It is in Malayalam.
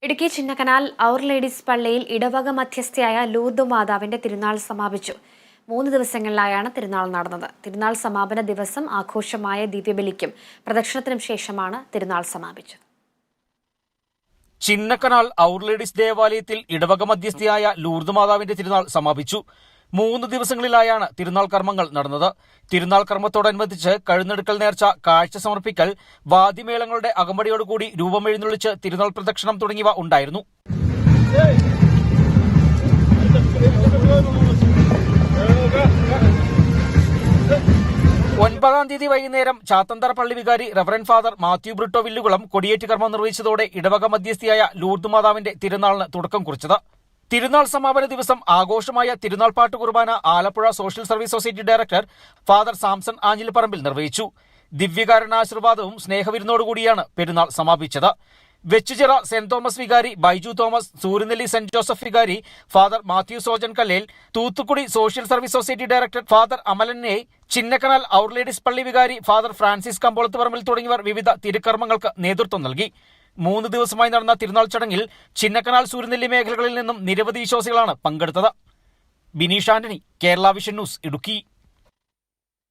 ഇടുക്കി ചിന്നക്കനാൽ ഔർ ലേഡീസ് പള്ളിയിൽ ഇടവക മധ്യസ്ഥയായ ലൂർദ് മാതാവിന്റെ തിരുനാൾ സമാപിച്ചു. 3 ദിവസങ്ങളിലായാണ് തിരുനാൾ നടന്നത്. തിരുനാൾ സമാപന ദിവസം ആഘോഷമായ ദിവ്യബലിക്കും പ്രദക്ഷിണത്തിനും ശേഷമാണ് തിരുനാൾ സമാപിച്ചത്. ചിന്നക്കനാൽ ഔർ ലേഡീസ് ദേവാലയത്തിൽ ഇടവക മധ്യസ്ഥയായ ലൂർദ് മാതാവിന്റെ തിരുനാൾ സമാപിച്ചു. 3 ദിവസങ്ങളിലായാണ് തിരുനാൾ കർമ്മങ്ങൾ നടന്നത്. തിരുനാൾ കർമ്മത്തോടനുബന്ധിച്ച് കഴുന്നെടുക്കൽ നേർച്ച, കാഴ്ച സമർപ്പിക്കൽ, വാദ്യമേളങ്ങളുടെ അകമ്പടിയോടുകൂടി രൂപമെഴുന്നള്ളിച്ച് തിരുനാൾ പ്രദക്ഷിണം തുടങ്ങിയവ ഉണ്ടായിരുന്നു. 9-ാം തീയതി വൈകുന്നേരം ചാത്തന്തറ പള്ളി വികാരി റവറന്റ് ഫാദർ മാത്യു ബ്രിട്ടോ വില്ലുകുളം കൊടിയേറ്റ് കർമ്മം നിർവഹിച്ചതോടെ ഇടവക മധ്യസ്ഥയായ ലൂർദ് മാതാവിന്റെ തിരുനാളിന് തുടക്കം കുറിച്ചത്. തിരുനാൾ സമാപന ദിവസം ആഘോഷമായ തിരുനാൾ പാട്ട് കുർബാന Alappuzha social service society director father Samson Anjilipparambil നിർവഹിച്ചു. ദിവ്യകാരണാശീർവാദവും സ്നേഹവിരുന്നോടുകൂടിയാണ് പെരുന്നാൾ സമാപിച്ചത്. വെച്ചുചിറ സെന്റ് തോമസ് വികാരി Baiju Thomas, Suryanelli saint Joseph വികാരി father Mathew Sojan Kallel, Thoothukudi social service society director father അമലനെ, ചിന്നക്കനാൽ ഔർ ലേഡീസ് പള്ളി വികാരി ഫാദർ ഫ്രാൻസിസ് കമ്പോളത്തുപറമ്പിൽ തുടങ്ങിയവർ വിവിധ തിരുക്കർമ്മങ്ങൾക്ക് നേതൃത്വം നൽകി. 3 ദിവസമായി നടന്ന തിരുനാൾ ചടങ്ങിൽ ചിന്നക്കനാൽ സൂര്യനെല്ലി മേഖലകളിൽ നിന്നും നിരവധി വിശ്വാസികളാണ് പങ്കെടുത്തത്. Bineesh Antony, Kerala vision news, Idukki.